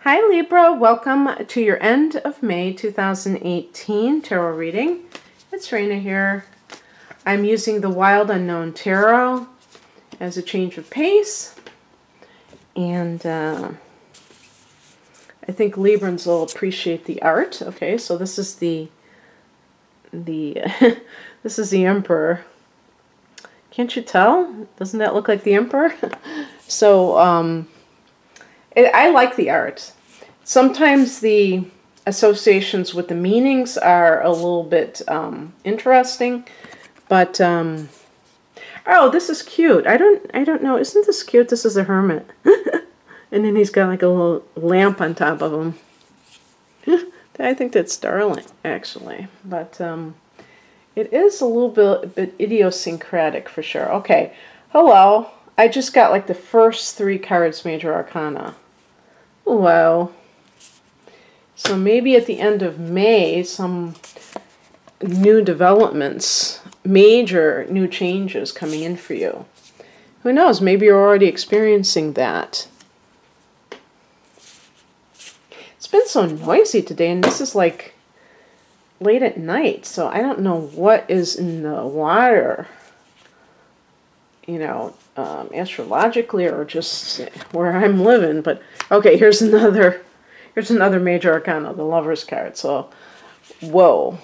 Hi Libra, welcome to your end of May 2018 tarot reading. It's Raina here. I'm using the Wild Unknown Tarot as a change of pace. And I think Librans will appreciate the art. Okay, so this is the this is the Emperor. Can't you tell? Doesn't that look like the Emperor? So I like the art. Sometimes the associations with the meanings are a little bit interesting, but oh, this is cute. I don't know. Isn't this cute? This is a hermit, and then he's got like a little lamp on top of him. I think that's darling, actually, but it is a little bit idiosyncratic for sure. Okay, hello. I just got like the first 3 cards, Major Arcana. Wow. So maybe at the end of May, some new developments, major new changes coming in for you. Who knows? Maybe you're already experiencing that. It's been so noisy today, and this is like late at night, so I don't know what is in the water, you know, astrologically or just where I'm living. But okay, here's another Major Arcana, the Lover's card. So, whoa.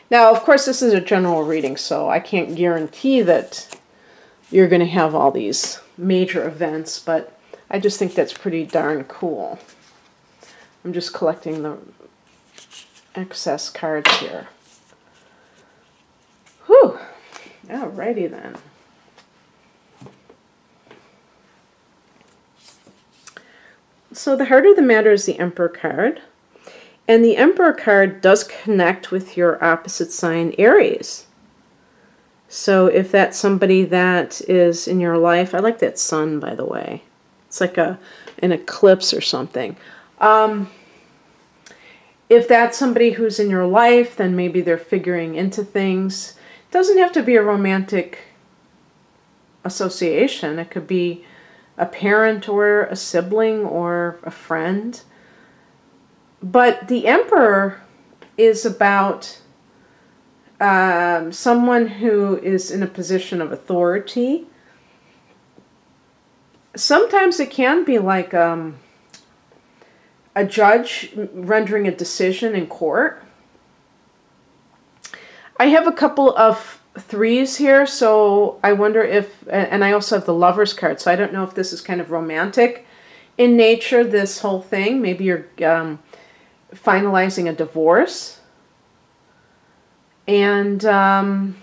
Now, of course, this is a general reading, so I can't guarantee that you're going to have all these major events, but I just think that's pretty darn cool. I'm just collecting the excess cards here. Whew. Alrighty then. So the heart of the matter is the Emperor card. And the Emperor card does connect with your opposite sign, Aries. So if that's somebody that is in your life, I like that sun, by the way. It's like an eclipse or something. If that's somebody who's in your life, then maybe they're figuring into things. It doesn't have to be a romantic association. It could be a parent or a sibling or a friend. But the Emperor is about someone who is in a position of authority. Sometimes it can be like a judge rendering a decision in court. I have a couple of 3s here, so I wonder if, and I also have the Lover's card, so I don't know if this is kind of romantic in nature, this whole thing. Maybe you're finalizing a divorce. And the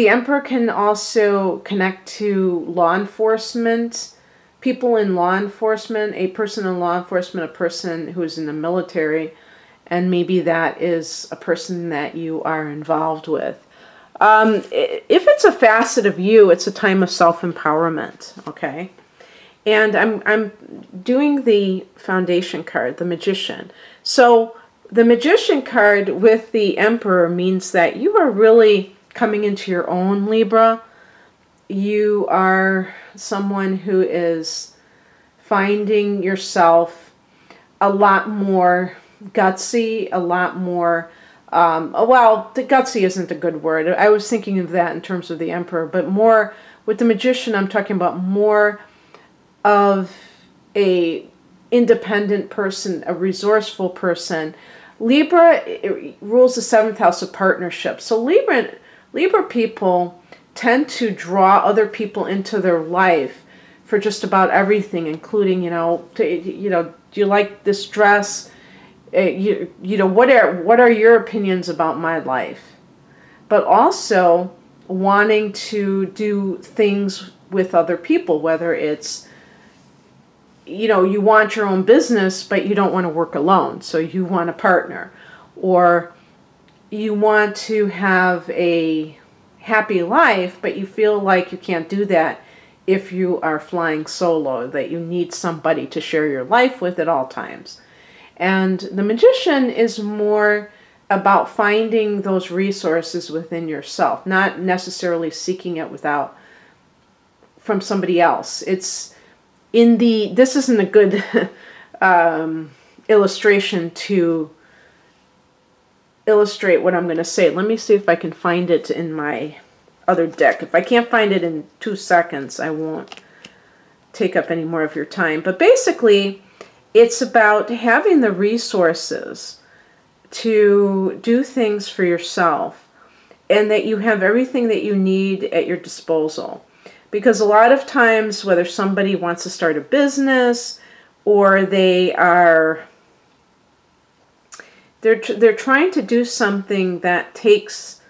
Emperor can also connect to law enforcement, people in law enforcement, a person in law enforcement, a person who's in the military, and maybe that is a person that you are involved with. If it's a facet of you, it's a time of self-empowerment, okay? And I'm doing the foundation card, the Magician. So the Magician card with the Emperor means that you are really coming into your own, Libra. You are someone who is finding yourself a lot more gutsy, a lot more, well, the gutsy isn't a good word. I was thinking of that in terms of the Emperor, but more with the Magician, I'm talking about more of a independent person, a resourceful person. Libra rules the 7th house of partnership. So Libra people tend to draw other people into their life for just about everything, including, do you like this dress? You know, what are your opinions about my life? But also wanting to do things with other people, whether it's, you want your own business, but you don't want to work alone, so you want a partner. Or you want to have a happy life, but you feel like you can't do that if you are flying solo, that you need somebody to share your life with at all times. And the Magician is more about finding those resources within yourself, not necessarily seeking it from somebody else. It's in the, this isn't a good illustration to illustrate what I'm going to say. Let me see if I can find it in my other deck. If I can't find it in 2 seconds, I won't take up any more of your time. But basically, it's about having the resources to do things for yourself, and that you have everything that you need at your disposal. Because a lot of times, whether somebody wants to start a business or they're trying to do something that takes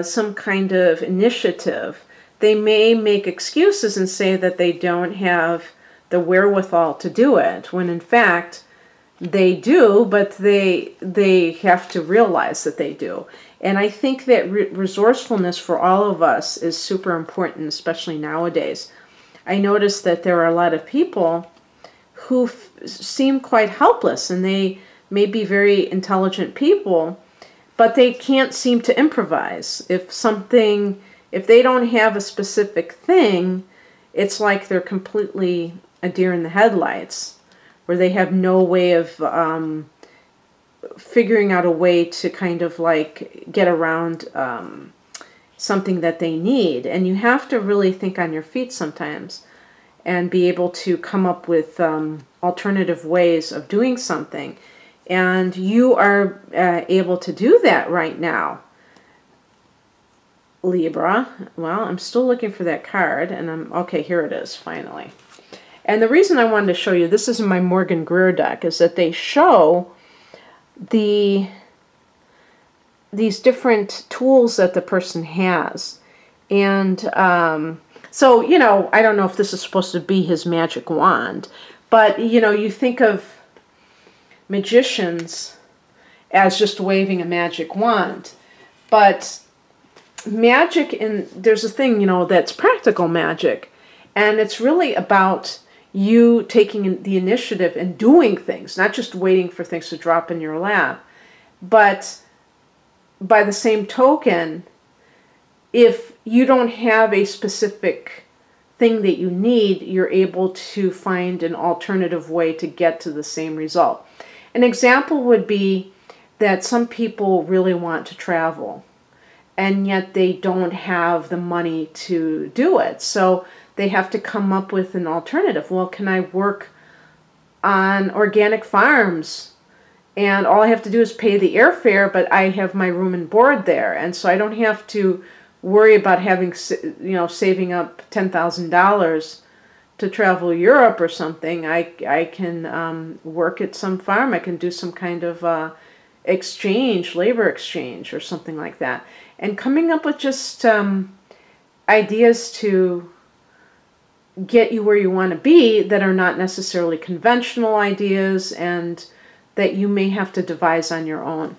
some kind of initiative, they may make excuses and say that they don't have the wherewithal to do it, when in fact they do, but they have to realize that they do. And I think that resourcefulness for all of us is super important, especially nowadays. I noticed that there are a lot of people who seem quite helpless, and they may be very intelligent people, but they can't seem to improvise. If they don't have a specific thing, it's like they're completely a deer in the headlights, where they have no way of figuring out a way to kind of like get around something that they need. And you have to really think on your feet sometimes and be able to come up with alternative ways of doing something. And you are able to do that right now, Libra. Well, I'm still looking for that card, and okay, here it is, finally. And the reason I wanted to show you, this is in my Morgan Greer deck, is that they show these different tools that the person has. And so, you know, I don't know if this is supposed to be his magic wand, but, you know, you think of magicians as just waving a magic wand. But magic, there's a thing, you know, that's practical magic. And it's really about you taking the initiative and doing things, not just waiting for things to drop in your lap. But by the same token, if you don't have a specific thing that you need, you're able to find an alternative way to get to the same result. An example would be that some people really want to travel, and yet they don't have the money to do it. So they have to come up with an alternative. Well, can I work on organic farms? And all I have to do is pay the airfare, but I have my room and board there. And so I don't have to worry about having, you know, saving up $10,000 to travel Europe or something. I can work at some farm. I can do some kind of exchange, labor exchange or something like that. And coming up with just ideas to get you where you want to be that are not necessarily conventional ideas and that you may have to devise on your own.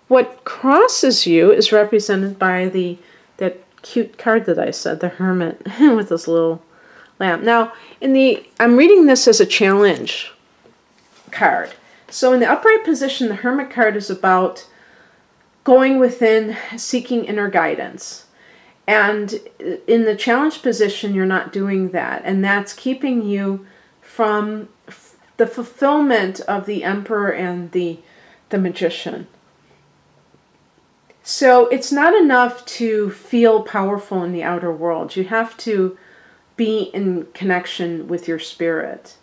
What crosses you is represented by that cute card that I said, the Hermit, with this little lamp. Now, I'm reading this as a challenge card. So in the upright position, the Hermit card is about going within, seeking inner guidance. And in the challenge position, you're not doing that. And that's keeping you from the fulfillment of the Emperor and the Magician. So it's not enough to feel powerful in the outer world. You have to be in connection with your spirit.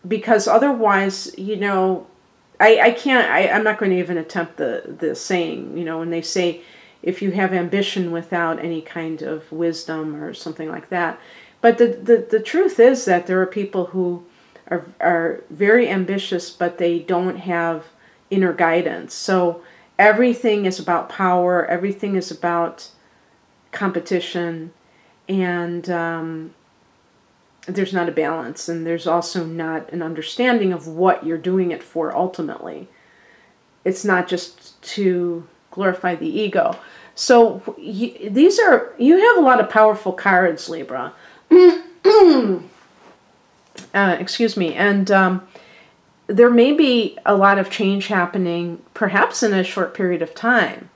Because otherwise, you know, I'm not going to even attempt the saying, you know, when they say, if you have ambition without any kind of wisdom or something like that. But the truth is that there are people who are very ambitious, but they don't have inner guidance. So everything is about power, everything is about competition, and there's not a balance, and there's also not an understanding of what you're doing it for ultimately. It's not just to glorify the ego. So you have a lot of powerful cards, Libra. Excuse me. And there may be a lot of change happening, perhaps in a short period of time.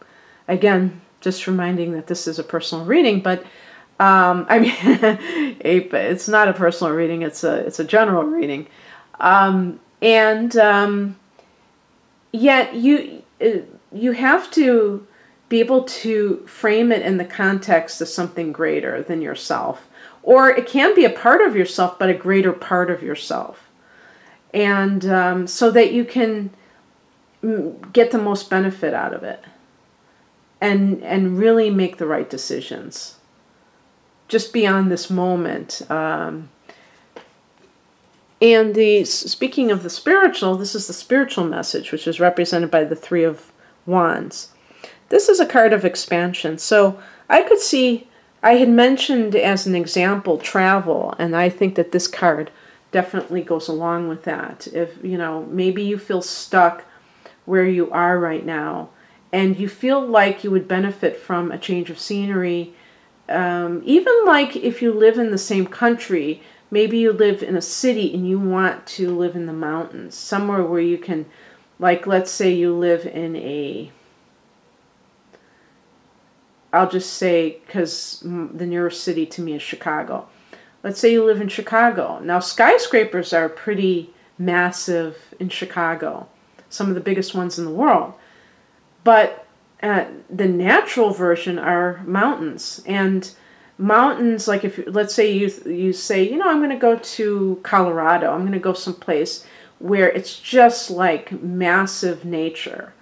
Again, just reminding that this is a personal reading, but I mean, it's not a personal reading. It's a general reading, yet you have to be able to frame it in the context of something greater than yourself, or it can be a part of yourself, but a greater part of yourself, and so that you can get the most benefit out of it, and really make the right decisions. Just beyond this moment. Speaking of the spiritual, this is the spiritual message, which is represented by the Three of Wands. This is a card of expansion. So I could see, I had mentioned as an example travel, and I think that this card definitely goes along with that. If, maybe you feel stuck where you are right now, and you feel like you would benefit from a change of scenery. Even like if you live in the same country, maybe you live in a city and you want to live in the mountains, somewhere where you can, like, let's say you live in I'll just say, because the nearest city to me is Chicago. Let's say you live in Chicago. Now, skyscrapers are pretty massive in Chicago, some of the biggest ones in the world. But the natural version are mountains, and mountains, like if let's say you say, I'm going to go to Colorado, I'm going to go someplace where it's just like massive nature,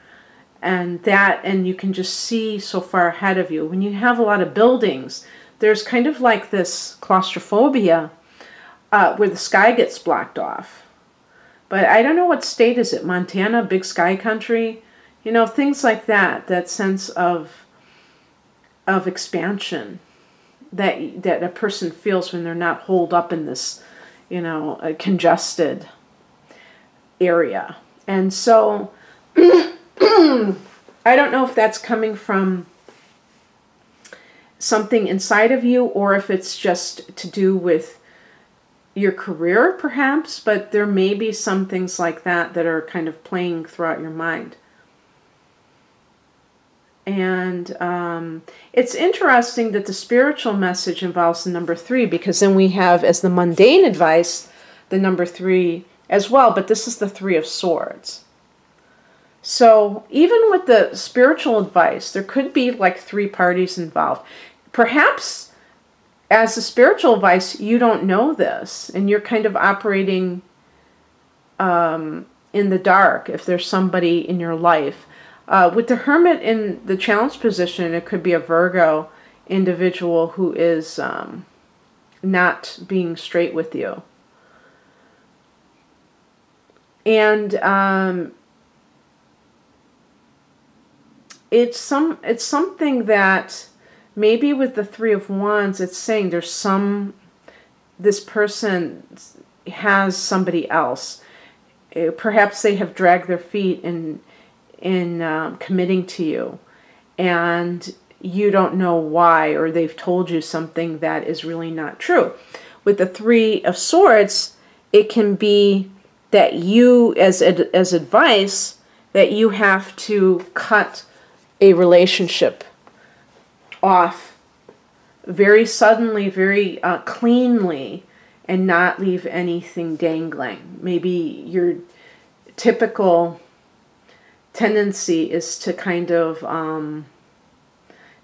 and you can just see so far ahead of you. When you have a lot of buildings, there's kind of like this claustrophobia where the sky gets blocked off. But I don't know what state is it, Montana, big sky country. Things like that, that sense of expansion that a person feels when they're not holed up in this, a congested area. And so I don't know if that's coming from something inside of you, or if it's just to do with your career, perhaps, but there may be some things like that that are kind of playing throughout your mind. And it's interesting that the spiritual message involves the number 3, because then we have, as the mundane advice, the number 3 as well, but this is the 3 of Swords. So even with the spiritual advice, there could be like 3 parties involved. Perhaps as the spiritual advice, you don't know this, and you're kind of operating in the dark if there's somebody in your life. With the Hermit in the challenge position, it could be a Virgo individual who is not being straight with you. And it's something that maybe with the 3 of Wands, it's saying this person has somebody else. Perhaps they have dragged their feet in committing to you, and you don't know why, or they've told you something that is really not true. With the 3 of Swords, it can be that you, as advice, that you have to cut a relationship off very suddenly, very cleanly, and not leave anything dangling. Maybe your typical tendency is to kind of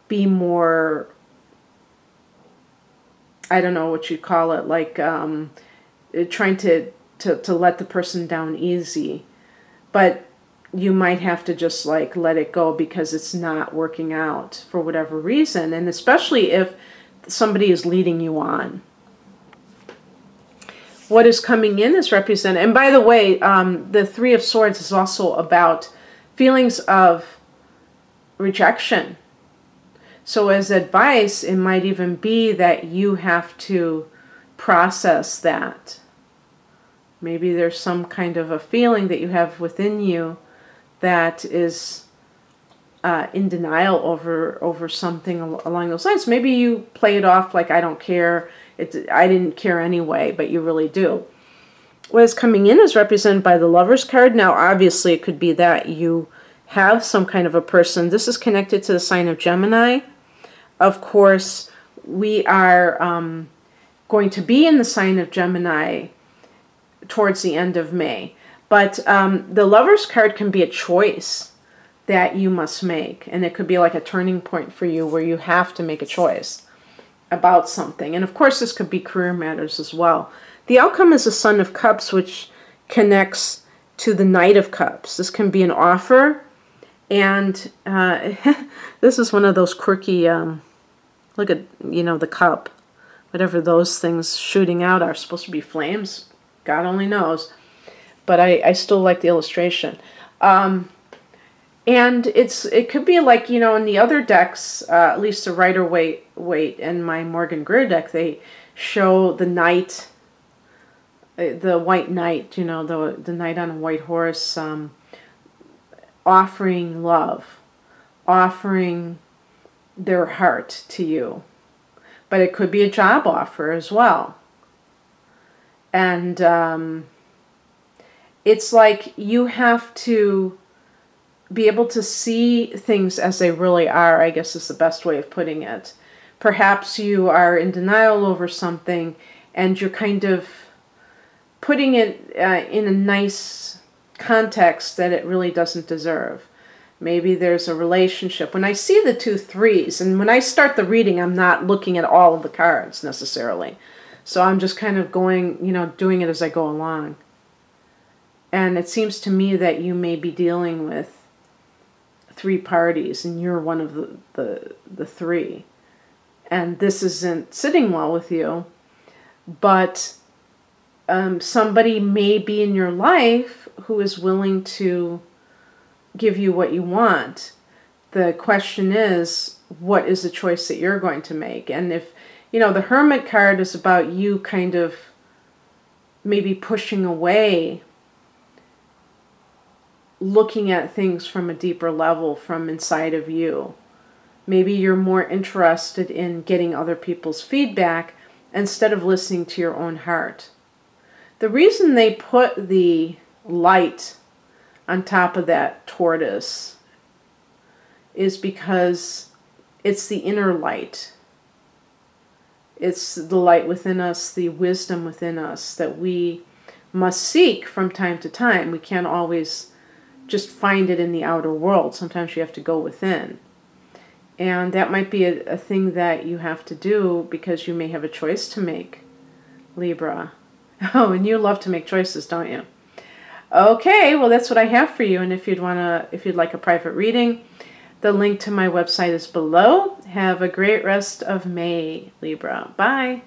be more, I don't know what you'd call it, like trying to let the person down easy. But you might have to just like let it go because it's not working out for whatever reason, and especially if somebody is leading you on. What is coming in is represented, and by the way, the 3 of Swords is also about feelings of rejection. So as advice, it might even be that you have to process that. Maybe there's some kind of a feeling that you have within you that is in denial over something along those lines. Maybe you play it off like, I don't care, I didn't care anyway, but you really do. What is coming in is represented by the Lover's card. Now, obviously, it could be that you have some kind of a person. This is connected to the sign of Gemini. Of course, we are going to be in the sign of Gemini towards the end of May. But the Lover's card can be a choice that you must make. And it could be like a turning point for you where you have to make a choice about something. And of course, this could be career matters as well. The outcome is the Son of Cups, which connects to the Knight of Cups. This can be an offer. And this is one of those quirky, look at, you know, the cup. Whatever those things shooting out are supposed to be flames. God only knows. But I still like the illustration. And it could be like, you know, in the other decks, at least the Rider-Waite and my Morgan Greer deck, they show the knight, the white knight, you know, the knight on a white horse, offering love, offering their heart to you. But it could be a job offer as well. And it's like you have to be able to see things as they really are, I guess is the best way of putting it. Perhaps you are in denial over something and you're kind of putting it in a nice context that it really doesn't deserve. Maybe there's a relationship. When I see the 2 3s, and when I start the reading, I'm not looking at all of the cards necessarily. So I'm just kind of going, you know, doing it as I go along. And it seems to me that you may be dealing with 3 parties, and you're one of the 3. And this isn't sitting well with you, but somebody may be in your life who is willing to give you what you want. The question is, what is the choice that you're going to make? And if, you know, the Hermit card is about you kind of maybe pushing away, looking at things from a deeper level from inside of you. Maybe you're more interested in getting other people's feedback instead of listening to your own heart. The reason they put the light on top of that tortoise is because it's the inner light. It's the light within us, the wisdom within us that we must seek from time to time. We can't always just find it in the outer world. Sometimes you have to go within. And that might be a thing that you have to do because you may have a choice to make, Libra. Oh, and you love to make choices, don't you? Okay, well that's what I have for you. And if you'd like a private reading, the link to my website is below. Have a great rest of May, Libra. Bye.